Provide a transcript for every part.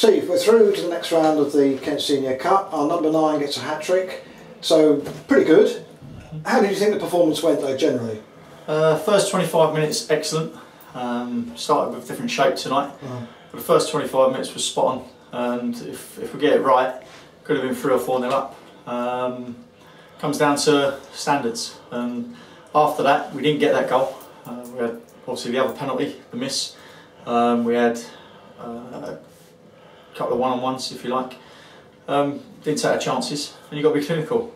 Steve, we're through to the next round of the Kent Senior Cup. Our number 9 gets a hat-trick, so pretty good. How did you think the performance went though, generally? First 25 minutes, excellent. Started with different shape tonight, but the first 25 minutes was spot on, and if we get it right, could have been 3 or 4-0 up. Comes down to standards, and after that we didn't get that goal. We had obviously the other penalty, the miss. We had a couple of one-on-ones, if you like. Didn't take our chances, and you've got to be clinical.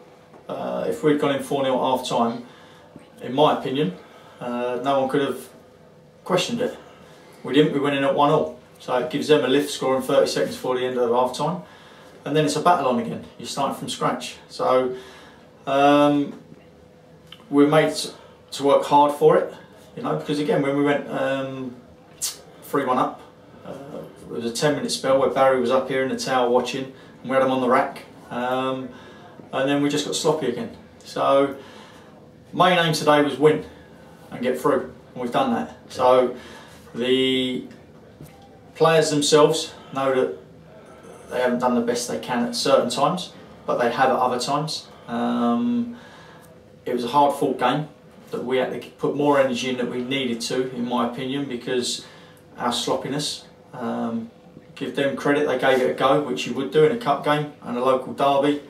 If we'd gone in 4-0 at half time, in my opinion, no one could have questioned it. We didn't, we went in at 1-0. So it gives them a lift, scoring 30 seconds before the end of half time. And then it's a battle on again. You're starting from scratch. So we're made to work hard for it, you know, because again, when we went 3-1 up, it was a 10-minute spell where Barry was up here in the tower watching, and we had him on the rack. And then we just got sloppy again. So main aim today was win and get through, and we've done that. So the players themselves know that they haven't done the best they can at certain times, but they have at other times. It was a hard-fought game that we had to put more energy in than we needed to, in my opinion, because our sloppiness. Give them credit, they gave it a go, which you would do in a cup game and a local derby.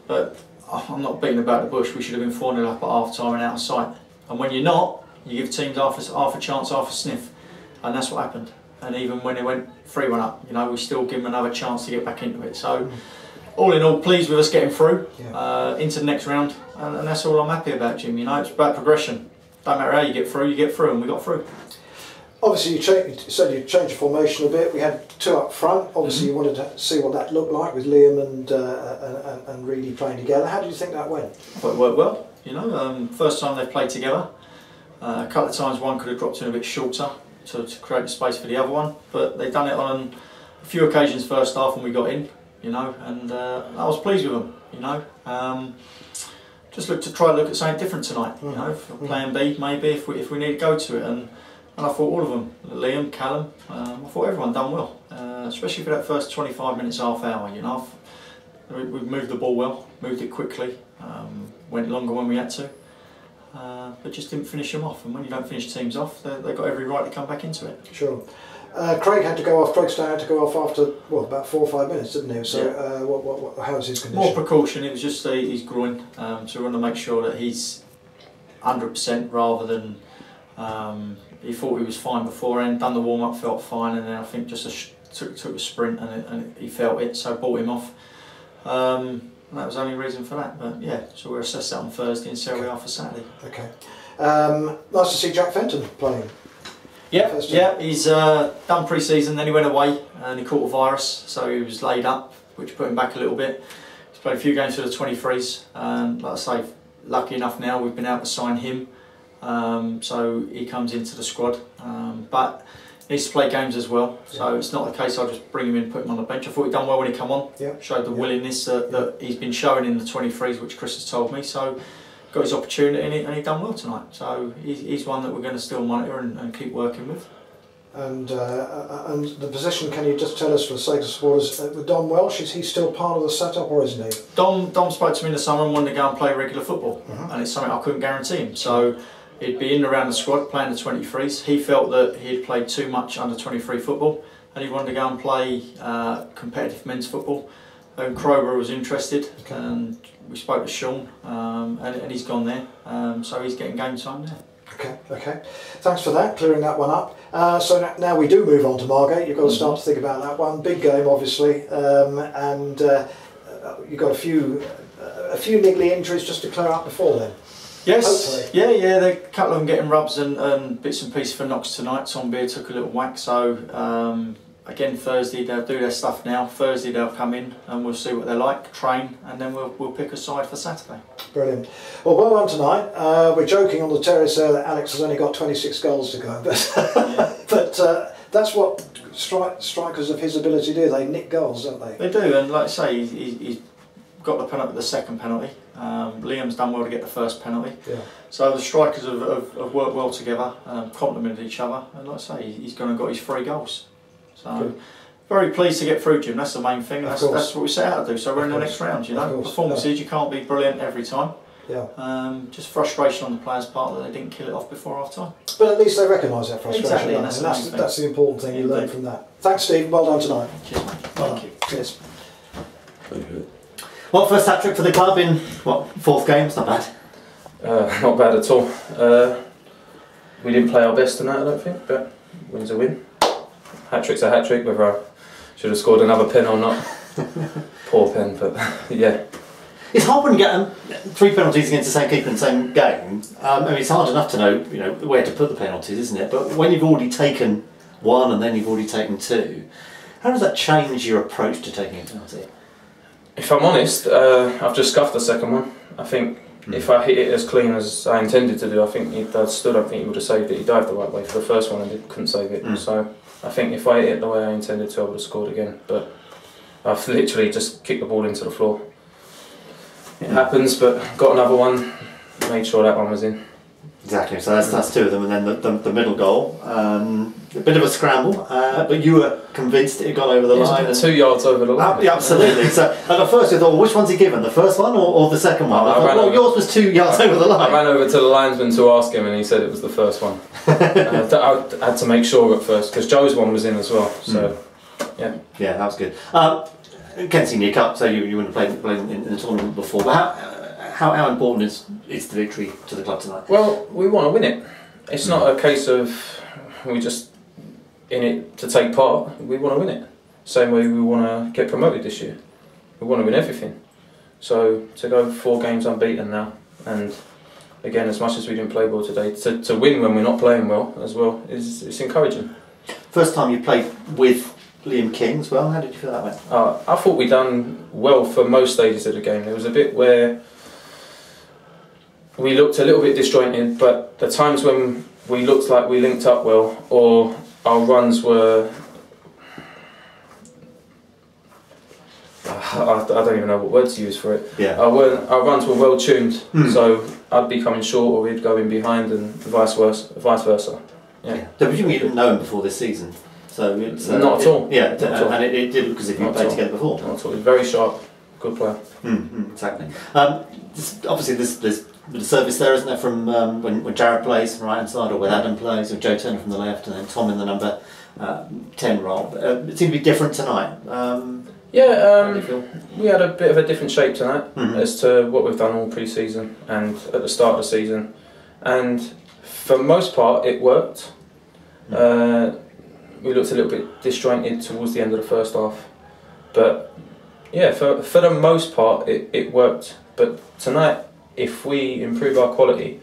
But I'm not beating about the bush. We should have been 4-0 up at half time and out of sight. And when you're not, you give teams half a chance, half a sniff, and that's what happened. And even when it went 3-1 up, you know, we still give them another chance to get back into it. So, all in all, pleased with us getting through into the next round, and that's all I'm happy about, Jim. You know, it's about progression. Don't matter how you get through, and we got through. Obviously, you said you changed the formation a bit. We had 2 up front. Obviously, you wanted to see what that looked like with Liam and Reedy playing together. How do you think that went? Well, it worked well. You know, first time they've played together. A couple of times one could have dropped in a bit shorter to create the space for the other one, but they've done it on a few occasions first half when we got in. You know, and I was pleased with them. You know, just try to look at something different tonight. You know, plan B maybe if we need to go to it. And I thought all of them, Liam, Callum, I thought everyone done well, especially for that first 25 minutes, half hour. You know, we moved the ball well, moved it quickly, went longer when we had to, but just didn't finish them off. And when you don't finish teams off, they've got every right to come back into it. Sure. Craig had to go off. Craig Stowe had to go off after about 4 or 5 minutes, didn't he? So, how was his condition? More precaution. It was just his groin, so we want to make sure that he's 100% rather than. He thought he was fine beforehand, done the warm-up, felt fine, and then I think just took a sprint and he felt it, so brought him off. And that was the only reason for that, but yeah, so we'll assess that on Thursday and see how we are for Saturday. Okay. Nice to see Jack Fenton playing. Yeah, he's done pre-season, then he went away and he caught a virus, so he was laid up, which put him back a little bit. He's played a few games for the 23s, and like I say, lucky enough now we've been able to sign him. So he comes into the squad, but he needs to play games as well. So it's not the case I'll just bring him in and put him on the bench. I thought he'd done well when he come on, showed the willingness that he's been showing in the 23s, which Chris has told me. So got his opportunity and he done well tonight. So he's one that we're going to still monitor and keep working with. And the position, can you just tell us for the sake of supporters, with Dom Welsh, is he still part of the setup or isn't he? Dom spoke to me in the summer and wanted to go and play regular football, and it's something I couldn't guarantee him. So he'd be in and around the squad playing the 23s. He felt that he'd played too much under 23 football and he wanted to go and play competitive men's football. And Crowborough was interested, and we spoke to Sean, and he's gone there, so he's getting game time there. Okay. Thanks for that, clearing that one up. So now we do move on to Margate. You've got to start to think about that one. Big game, obviously, and you've got a few niggly injuries just to clear up before then. Yes, hopefully. Yeah, a couple of them getting rubs and bits and pieces for knocks tonight. Tonbridge took a little whack, so again Thursday they'll do their stuff now. Thursday they'll come in and we'll see what they're like, train, and then we'll pick a side for Saturday. Brilliant. Well done tonight. We're joking on the terrace there that Alex has only got 26 goals to go, but that's what strikers of his ability do. They nick goals, don't they? They do, and like I say, he's got the penalty, the second penalty. Liam's done well to get the first penalty. So the strikers have worked well together, complemented each other, and like I say, he's going to got his 3 goals. So very pleased to get through, Jim. That's the main thing. That's what we set out to do. So we're in the next round. You know, performances, you can't be brilliant every time. Yeah. Just frustration on the players' part that they didn't kill it off before half time. But at least they recognise that frustration. Exactly, and that's the important thing you learn from that. Thanks, Steve. Well done tonight. Cheers, mate. Thank you. Cheers. Well, first hat trick for the club in what, 4th game? It's not bad. Not bad at all. We didn't play our best tonight, I don't think, but win's a win. Hat trick's a hat trick, whether I should have scored another pen or not. Poor pen, but yeah. It's hard when you get 3 penalties against the same keeper in the same game. I mean, it's hard enough to know, where to put the penalties, isn't it? But when you've already taken 1 and then you've already taken 2, how does that change your approach to taking a penalty? If I'm honest, I've just scuffed the second one. I think if I hit it as clean as I intended to do, I think he stood. I think he would have saved it. He dived the right way for the first one and couldn't save it. So I think if I hit it the way I intended to, I would have scored again. But I've literally just kicked the ball into the floor. It happens, but got another one. Made sure that one was in. Exactly. So that's 2 of them, and then the middle goal. A bit of a scramble, but you were convinced it got over the line. And 2 yards over the line. Yeah, absolutely. So at first you thought, well, which one's he given? The first one or the second one? Yours was 2 yards over the line. I ran over to the linesman to ask him, and he said it was the first one. I had to make sure at first because Joe's one was in as well. So yeah, that was good. Kent Senior Cup, so you wouldn't have played in the tournament before. But how important is the victory to the club tonight? Well, we want to win it. It's not a case of we just in it to take part. We want to win it. Same way we want to get promoted this year. We want to win everything. So to go 4 games unbeaten now, and again, as much as we didn't play well today, to win when we're not playing well as well it's encouraging. First time you played with Liam King as well. How did you feel that way? I thought we done well for most stages of the game. There was a bit where we looked a little bit disjointed, but the times when we looked like we linked up well, or our runs were... I don't even know what word to use for it. Yeah. Our runs were well tuned, so I'd be coming short or he'd go in behind and vice versa. Yeah. So presumably you didn't know him before this season? So it's, not at all. Yeah, and it did look as if you played together before. Not at all. He's very sharp, good player. Exactly. Obviously, there's the service there, isn't there, from when Jared plays from the right hand side, or when Adam plays, or Joe Turner from the left, and then Tom in the number 10 role. It seemed to be different tonight. We had a bit of a different shape tonight as to what we've done all pre-season and at the start of the season, and for most part it worked. We looked a little bit disjointed towards the end of the first half, but yeah, for the most part it worked. But tonight, if we improve our quality,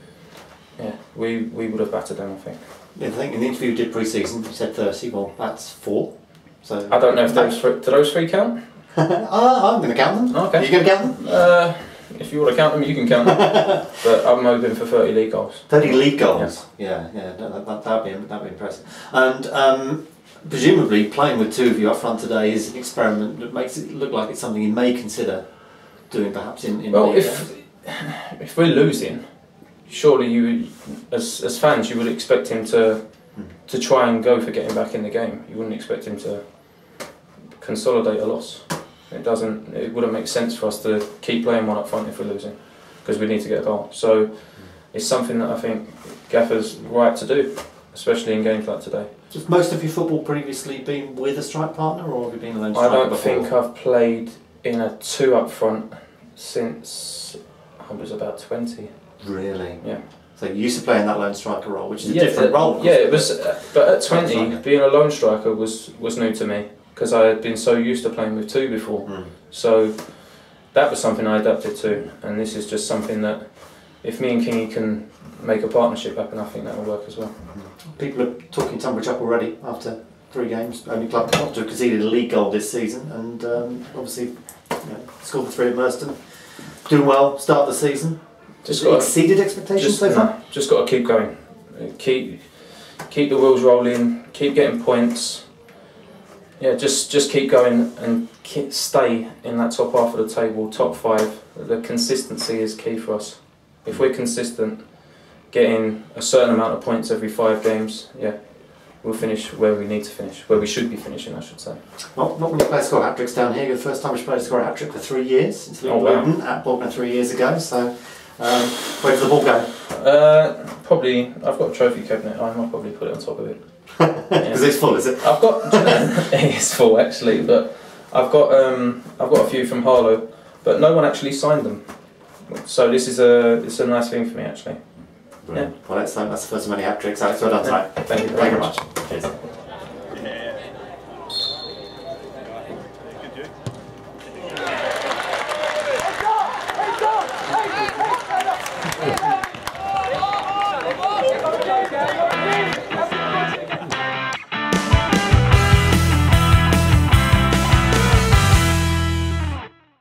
we would have battered them, I think. Yeah, I think in the interview you did pre-season, you said 30. Well, that's 4. So I don't know if those 3 count. I'm going to count them. Okay. Are you going to count them? If you want to count them, you can count them. But I'm hoping for 30 league goals. 30 league goals. Yeah, that'd be impressive. And presumably playing with 2 of you up front today is an experiment that makes it look like it's something you may consider doing, perhaps in. Well, if we're losing, surely you would, as fans, you would expect him to try and go for getting back in the game. You wouldn't expect him to consolidate a loss. It wouldn't make sense for us to keep playing one up front if we're losing, because we need to get a goal. So it's something that I think Gaffer's right to do, especially in games like today. Has most of your football previously been with a strike partner, or have you been a lone striker I don't before? think I've played in a 2 up front since I was about 20. Really? Yeah. So you used to play in that lone striker role, which is a different role. Yeah, it was. But at 20, being a lone striker was new to me, because I had been so used to playing with 2 before. So that was something I adapted to, and this is just something that if me and Kingy can make a partnership happen, I think that will work as well. People are talking Tonbridge up already after 3 games. Only club not to have conceded a league goal this season, and obviously scored the 3 at Merston. Doing well, start the season. Exceeded expectations so far? Just got to keep going. Keep the wheels rolling, keep getting points. Yeah, just keep going and stay in that top half of the table, top 5. The consistency is key for us. If we're consistent, getting a certain amount of points every 5 games, we'll finish where we need to finish, where we should be finishing, I should say. Well, not many players score hat-tricks down here. You're the first time we've played to score a hat-trick for 3 years, since we were at Bognor 3 years ago, so where does the ball go? Probably, I've got a trophy cabinet, I might probably put it on top of it. Because it's full, is it? I've got, it's full actually, but I've got a few from Harlow, but no one actually signed them. So it's a nice thing for me actually. Brilliant. Yeah. Well, that's the first of many hat-tricks. Alex, well done tonight. Thank you very much.